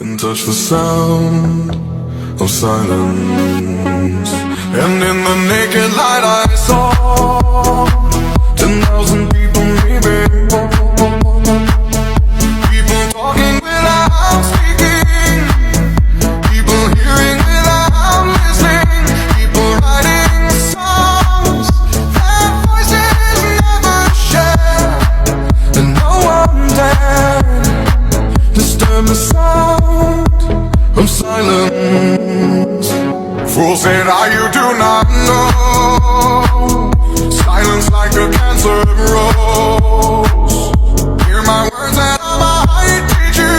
and touch the sound of silence. And in the naked light I saw 10,000 people maybe, people talking without speaking, people hearing without listening, people writing songs their voices never share, and no one dared disturb the sound of silence. Fool said I, you do not know, silence like a cancer grows. Hear my words and I might teach you